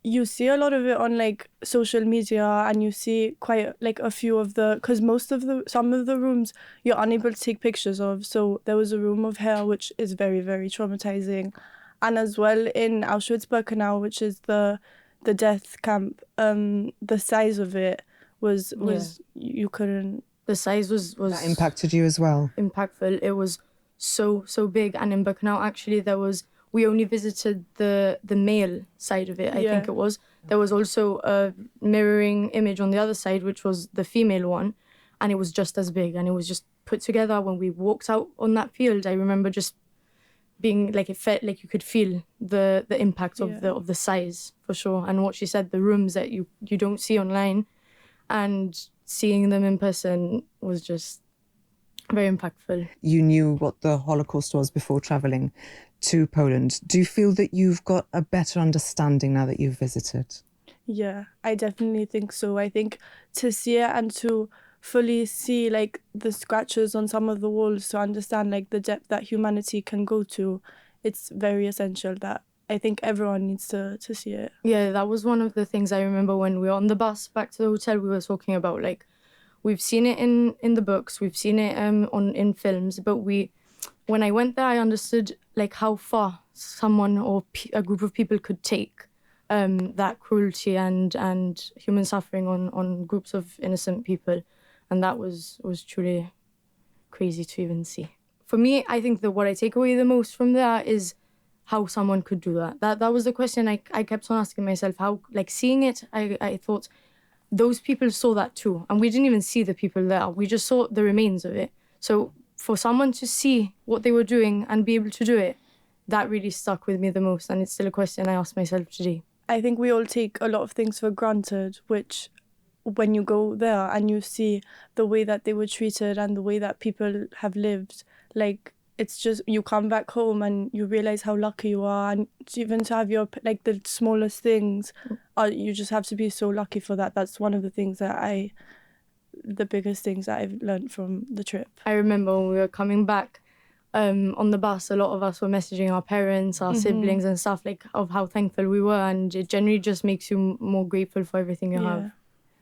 you see a lot of it on like social media, and you see quite like a few of because some of the rooms you're unable to take pictures of. So there was a room of hell, which is very, very traumatizing. And as well in Auschwitz-Birkenau, which is the death camp, the size of it was you couldn't. The size was that impacted you as well. Impactful. It was so big. And in Birkenau, actually, we only visited the male side of it. I think it was. There was also a mirroring image on the other side, which was the female one, and it was just as big. And it was just put together when we walked out on that field. I remember just being like, it felt like you could feel the impact of the size, for sure. And what she said, the rooms that you don't see online, and seeing them in person was just very impactful. You knew what the Holocaust was before travelling to Poland. Do you feel that you've got a better understanding now that you've visited? Yeah, I definitely think so. I think to see it and to fully see like the scratches on some of the walls, to understand like the depth that humanity can go to, it's very essential that I think everyone needs to see it. Yeah, that was one of the things I remember when we were on the bus back to the hotel. We were talking about like, we've seen it in the books, we've seen it in films, but when I went there, I understood like how far someone or a group of people could take that cruelty and human suffering on groups of innocent people, and that was truly crazy to even see. For me, I think that what I take away the most from there is how someone could do that. That was the question I kept on asking myself. How, like, seeing it, I thought those people saw that too, and we didn't even see the people there. We just saw the remains of it. So for someone to see what they were doing and be able to do it, that really stuck with me the most, and it's still a question I ask myself today. I think we all take a lot of things for granted, which when you go there and you see the way that they were treated and the way that people have lived, like, it's just, you come back home and you realize how lucky you are, and even to have your, like, the smallest things, you just have to be so lucky for that. That's one of the things that the biggest things that I've learned from the trip. I remember when we were coming back on the bus, a lot of us were messaging our parents, our siblings and stuff, like, of how thankful we were, and it generally just makes you more grateful for everything you have.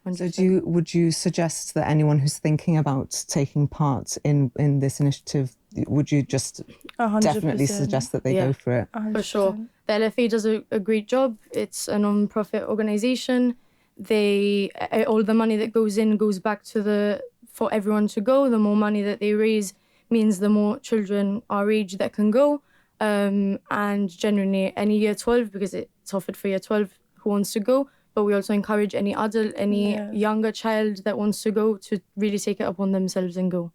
100%. So would you suggest that anyone who's thinking about taking part in this initiative, would you just 100%. definitely suggest that they go for it? 100%. For sure. The LFA does a great job. It's a non-profit organisation. All the money that goes in goes back for everyone to go. The more money that they raise means the more children our age that can go. And generally any year 12, because it's offered for year 12 who wants to go. But we also encourage any adult, any younger child that wants to go, to really take it upon themselves and go.